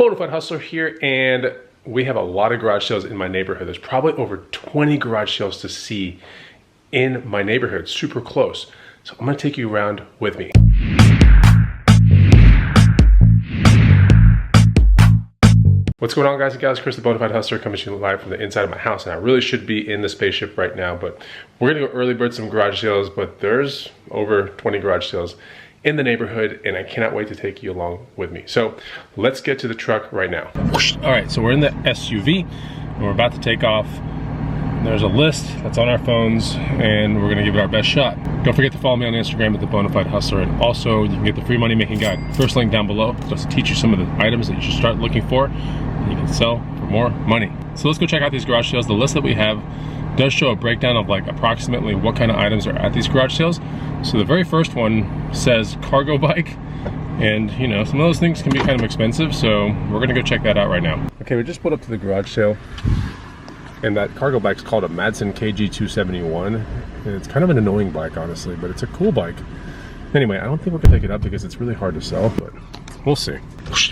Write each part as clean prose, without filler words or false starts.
Bonafide Hustler here, and we have a lot of garage sales in my neighborhood. There's probably over 20 garage sales to see in my neighborhood, super close. So I'm gonna take you around with me. What's going on, guys and gals? Chris the Bonafide Hustler coming to you live from the inside of my house, and I really should be in the spaceship right now, but we're gonna go early bird some garage sales, but there's over 20 garage sales in the neighborhood, and I cannot wait to take you along with me. So let's get to the truck right now. All right, so we're in the SUV, and we're about to take off. There's a list that's on our phones, and we're gonna give it our best shot. Don't forget to follow me on Instagram at the Bonafide Hustler, and also you can get the free money making guide. First link down below, just to teach you some of the items that you should start looking for, and you can sell for more money. So let's go check out these garage sales. The list that we have does show a breakdown of like approximately what kind of items are at these garage sales. So the very first one says cargo bike, and you know, some of those things can be kind of expensive, so we're gonna go check that out right now. Okay, we just pulled up to the garage sale, and that cargo bike's called a Madsen KG271, and it's kind of an annoying bike, honestly, but it's a cool bike. Anyway, I don't think we're gonna take it up because it's really hard to sell, but we'll see.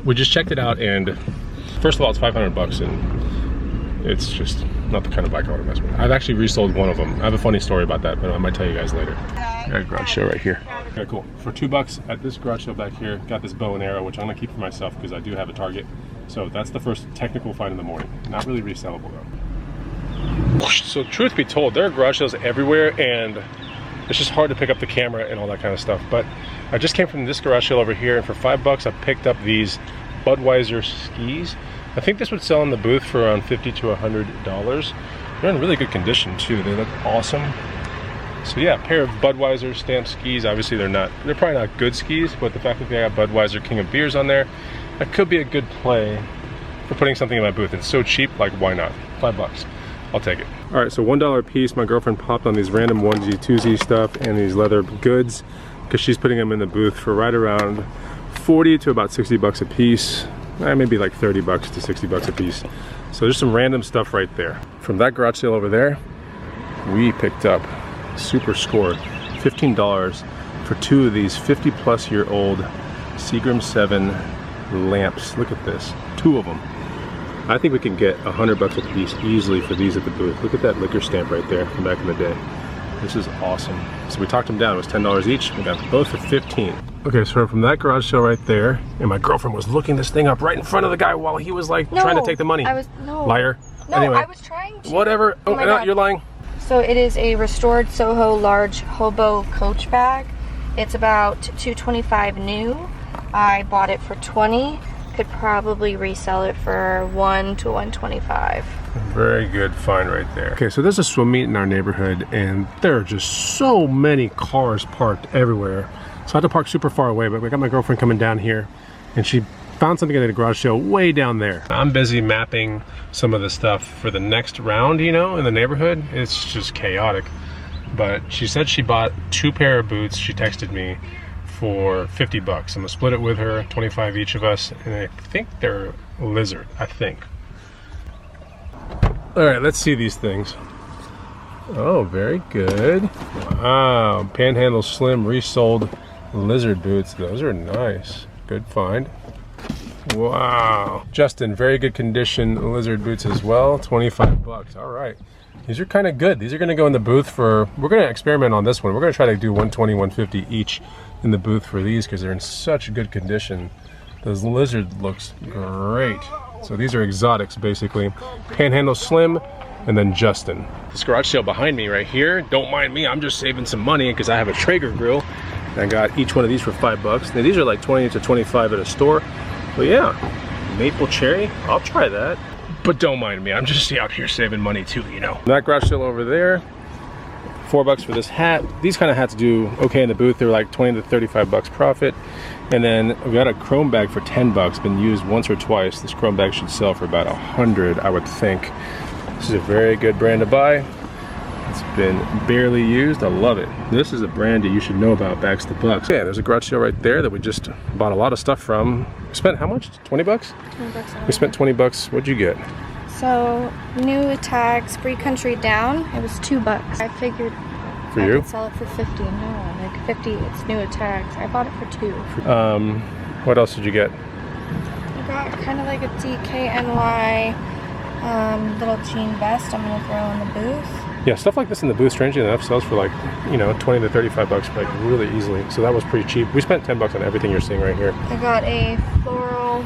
We just checked it out, and first of all, it's 500 bucks, and it's just not the kind of bike I want to mess with. I've actually resold one of them. I have a funny story about that, but I might tell you guys later. Got a garage sale right here. Okay, cool. For $2 at this garage sale back here, got this bow and arrow, which I'm gonna keep for myself because I do have a target. So that's the first technical find in the morning. Not really resellable though. So truth be told, there are garage sales everywhere, and it's just hard to pick up the camera and all that kind of stuff. But I just came from this garage sale over here, and for $5 I picked up these Budweiser skis. I think this would sell in the booth for around $50 to $100. They're in really good condition too. They look awesome. So yeah, a pair of Budweiser stamped skis. Obviously they're probably not good skis, but the fact that they got Budweiser King of Beers on there, that could be a good play for putting something in my booth. It's so cheap, like why not? $5, I'll take it. All right, so $1 a piece. My girlfriend popped on these random onesie twosie stuff and these leather goods because she's putting them in the booth for right around 40 to about 60 bucks a piece. Maybe like 30 bucks to 60 bucks a piece. So there's some random stuff right there. From that garage sale over there, we picked up super score, $15 for two of these 50-plus-year-old Seagram 7 lamps. Look at this, two of them. I think we can get 100 bucks a piece easily for these at the booth. Look at that liquor stamp right there from back in the day. This is awesome. So we talked them down. It was $10 each. We got them both for 15. Okay, so from that garage sale right there, and my girlfriend was looking this thing up right in front of the guy while he was like trying to take the money. No. Liar. No, anyway, I was trying to. Whatever. Oh, no, you're lying. So it is a restored Soho large hobo coach bag. It's about $225 new. I bought it for $20. Could probably resell it for $1 to $125. Very good find right there. Okay, so there's a swim meet in our neighborhood, and there are just so many cars parked everywhere. So I had to park super far away, but we got my girlfriend coming down here, and she found something at the garage sale way down there. I'm busy mapping some of the stuff for the next round, you know, in the neighborhood. It's just chaotic. But she said she bought 2 pair of boots. She texted me for 50 bucks. I'm gonna split it with her, 25 each of us, and I think they're Lizard, I think. All right, let's see these things. Oh, very good. Wow, Panhandle Slim resold Lizard boots. Those are nice. Good find. Wow. Justin, very good condition Lizard boots as well, 25 bucks. All right. These are kind of good. These are gonna go in the booth for, we're gonna experiment on this one. We're gonna try to do 120, 150 each in the booth for these because they're in such good condition. This Lizard looks great. So these are exotics basically. Panhandle Slim, and then Justin. This garage sale behind me right here, don't mind me, I'm just saving some money because I have a Traeger grill. And I got each one of these for $5. Now these are like 20 to 25 at a store. But yeah, maple cherry, I'll try that. But don't mind me, I'm just out here saving money too, you know. That garage sale over there, $4 for this hat. These kind of hats do okay in the booth. They're like 20 to 35 bucks profit. And then we got a chrome bag for 10 bucks, been used once or twice. This chrome bag should sell for about 100, I would think. This is a very good brand to buy. It's been barely used, I love it. This is a brand that you should know about, Bags to Bucks. Yeah, there's a garage sale right there that we just bought a lot of stuff from. We spent how much? 20 bucks? 20 bucks. We spent 20 bucks. What'd you get? So, new tags, free country down, it was $2. I figured for I you? could sell it for 50. No, like 50, it's new tags. I bought it for $2. What else did you get? I got kind of like a DKNY little jean vest I'm gonna throw in the booth. Yeah, stuff like this in the booth, strangely enough, sells for like, you know, 20 to 35 bucks, like really easily. So that was pretty cheap. We spent 10 bucks on everything you're seeing right here. I got a floral,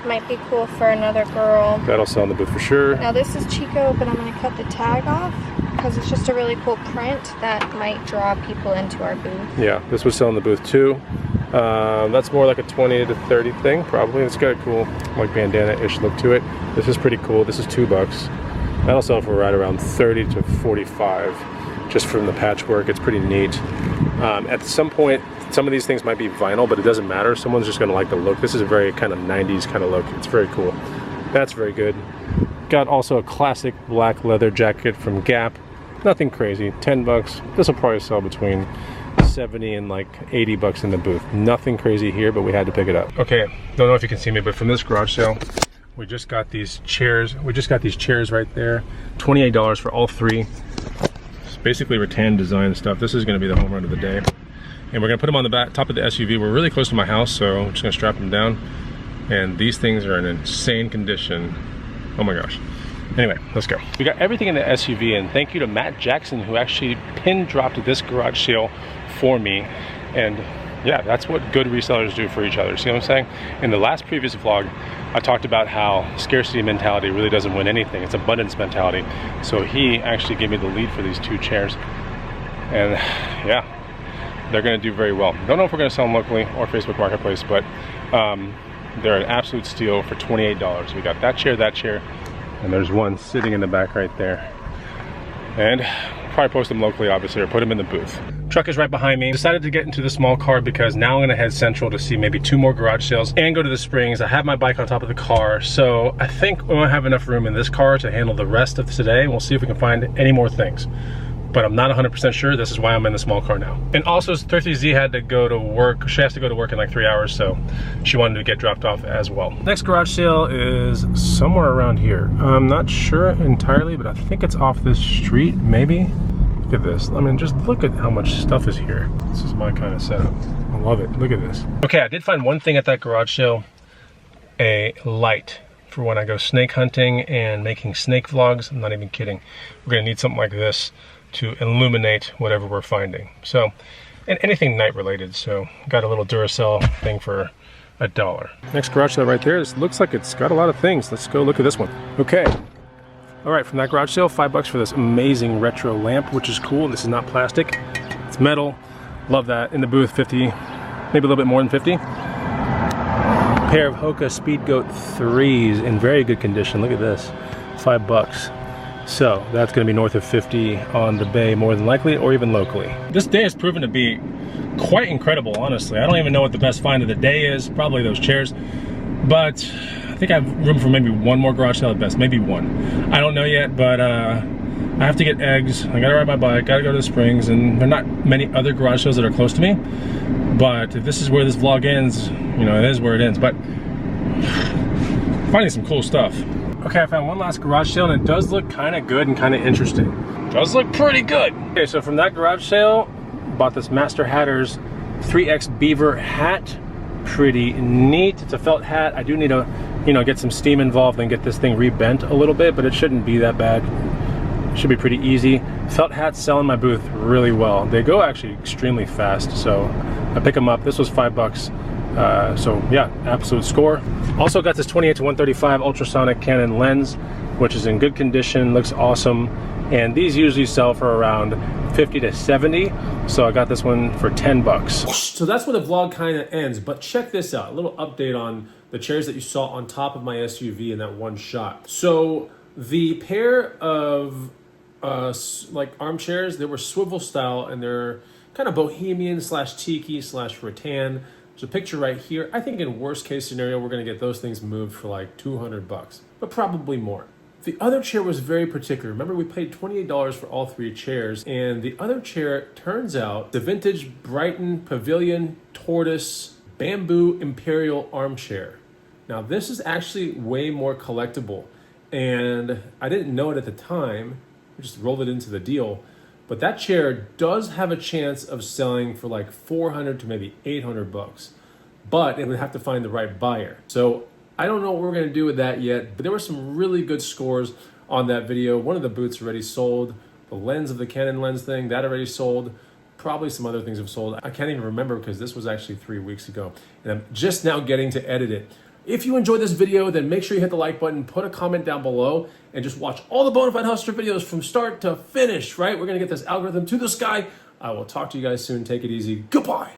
might be cool for another girl. That'll sell in the booth for sure. Now this is Chico, but I'm gonna cut the tag off because it's just a really cool print that might draw people into our booth. Yeah, this would sell in the booth too. That's more like a 20 to 30 thing, probably. It's got a cool, like bandana-ish look to it. This is pretty cool. This is 2 bucks. That'll sell for right around 30 to 45, just from the patchwork. It's pretty neat. At some point, some of these things might be vinyl, but it doesn't matter. Someone's just gonna like the look. This is a very kind of 90s kind of look. It's very cool. That's very good. Got also a classic black leather jacket from Gap. Nothing crazy, 10 bucks. This will probably sell between 70 and like 80 bucks in the booth. Nothing crazy here, but we had to pick it up. Okay, don't know if you can see me, but from this garage sale, we just got these chairs. We just got these chairs right there. $28 for all 3. It's basically rattan design stuff. This is gonna be the home run of the day. And we're gonna put them on the back, top of the SUV. We're really close to my house, so I'm just gonna strap them down. And these things are in insane condition. Oh my gosh. Anyway, let's go. We got everything in the SUV, and thank you to Matt Jackson, who actually pin dropped this garage sale for me. And yeah, that's what good resellers do for each other. See what I'm saying? In the last previous vlog, I talked about how scarcity mentality really doesn't win anything. It's abundance mentality. So he actually gave me the lead for these 2 chairs. And yeah, they're gonna do very well. Don't know if we're gonna sell them locally or Facebook Marketplace, but they're an absolute steal for $28. We got that chair, and there's one sitting in the back right there. And probably post them locally, obviously, or put them in the booth. Truck is right behind me. Decided to get into the small car because now I'm gonna head central to see maybe 2 more garage sales and go to the Springs. I have my bike on top of the car, so I think we won't have enough room in this car to handle the rest of today. We'll see if we can find any more things. But I'm not 100% sure. This is why I'm in the small car now. And also, Thrifty Z had to go to work. She has to go to work in like 3 hours, so she wanted to get dropped off as well. Next garage sale is somewhere around here. I'm not sure entirely, but I think it's off this street, maybe. Look at this. I mean, just look at how much stuff is here. This is my kind of setup. I love it. Look at this. Okay, I did find one thing at that garage sale. A light for when I go snake hunting and making snake vlogs. I'm not even kidding. We're gonna need something like this to illuminate whatever we're finding. So, and anything night related. So, got a little Duracell thing for $1. Next garage sale right there. This looks like it's got a lot of things. Let's go look at this one. Okay. All right, from that garage sale, 5 bucks for this amazing retro lamp, which is cool. This is not plastic, it's metal. Love that. In the booth, 50, maybe a little bit more than 50. Pair of Hoka Speedgoat 3s in very good condition. Look at this, 5 bucks. So that's gonna be north of 50 on the bay, more than likely, or even locally. This day has proven to be quite incredible, honestly. I don't even know what the best find of the day is, probably those chairs, but I think I have room for maybe 1 more garage sale at best, maybe 1. I don't know yet, but I have to get eggs, I gotta ride my bike, gotta go to the Springs, and there are not many other garage sales that are close to me, but if this is where this vlog ends, you know, it is where it ends, but finding some cool stuff. Okay, I found one last garage sale, and it does look kind of good and kind of interesting. Does look pretty good. Okay, so from that garage sale, bought this Master Hatter's 3X Beaver hat. Pretty neat. It's a felt hat. I do need to, you know, get some steam involved and get this thing rebent a little bit, but it shouldn't be that bad. It should be pretty easy. Felt hats sell in my booth really well. They go actually extremely fast, so I pick them up. This was 5 bucks. So yeah, absolute score. Also got this 28 to 135 ultrasonic Canon lens, which is in good condition, looks awesome. And these usually sell for around 50 to 70. So I got this one for 10 bucks. So that's where the vlog kind of ends, but check this out. A little update on the chairs that you saw on top of my SUV in that one shot. So the pair of like armchairs, they were swivel style, and they're kind of bohemian slash tiki slash rattan. There's a picture right here. I think in worst case scenario, we're gonna get those things moved for like 200 bucks, but probably more. The other chair was very particular. Remember, we paid $28 for all 3 chairs, and the other chair turns out the vintage Brighton Pavilion Tortoise Bamboo Imperial armchair. Now, this is actually way more collectible, and I didn't know it at the time. We just rolled it into the deal. But that chair does have a chance of selling for like 400 to maybe 800 bucks, but it would have to find the right buyer. So I don't know what we're gonna do with that yet, but there were some really good scores on that video. One of the boots already sold. The lens of the Canon lens thing, that already sold. Probably some other things have sold. I can't even remember because this was actually 3 weeks ago. And I'm just now getting to edit it. If you enjoyed this video, then make sure you hit the like button, put a comment down below, and just watch all the Bonafide Hustler videos from start to finish, right? We're gonna get this algorithm to the sky. I will talk to you guys soon. Take it easy. Goodbye.